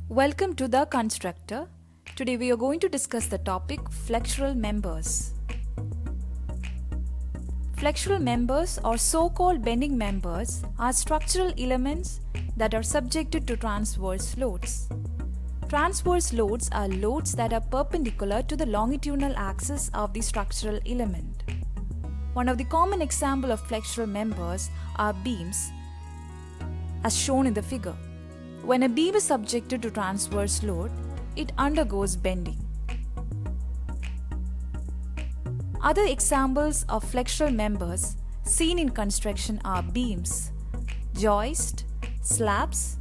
Welcome to The Constructor. Today we are going to discuss the topic flexural members. Flexural members or so-called bending members are structural elements that are subjected to transverse loads. Transverse loads are loads that are perpendicular to the longitudinal axis of the structural element. One of the common examples of flexural members are beams, as shown in the figure. When a beam is subjected to transverse load, it undergoes bending. Other examples of flexural members seen in construction are beams, joists, slabs,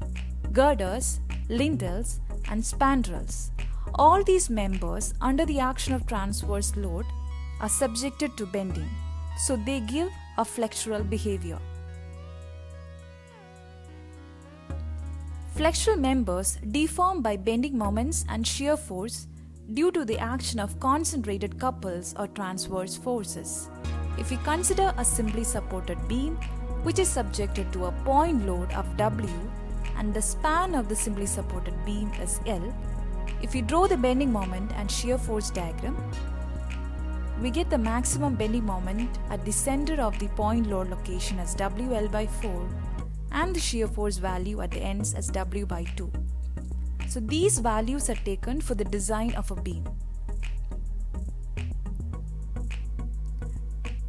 girders, lintels, and spandrels. All these members under the action of transverse load are subjected to bending, so they give a flexural behavior. Flexural members deform by bending moments and shear force due to the action of concentrated couples or transverse forces. If we consider a simply supported beam which is subjected to a point load of W and the span of the simply supported beam is L, if we draw the bending moment and shear force diagram, we get the maximum bending moment at the center of the point load location as WL by 4 and the shear force value at the ends as W by 2. So these values are taken for the design of a beam.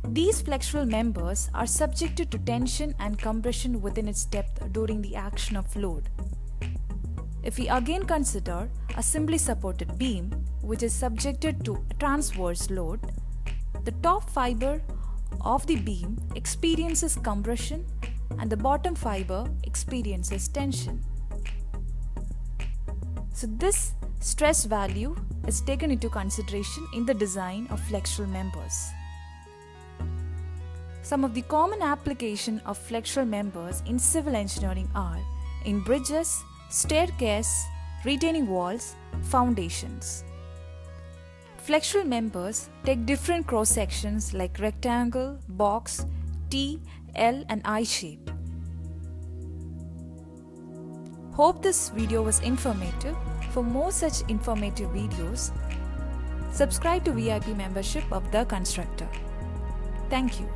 These flexural members are subjected to tension and compression within its depth during the action of load. If we again consider a simply supported beam which is subjected to a transverse load, the top fiber of the beam experiences compression and the bottom fiber experiences tension. So this stress value is taken into consideration in the design of flexural members. Some of the common application of flexural members in civil engineering are in bridges, staircase, retaining walls, foundations. Flexural members take different cross sections like rectangle, box, T, L and I shape. Hope this video was informative. For more such informative videos, subscribe to VIP membership of The Constructor. Thank you.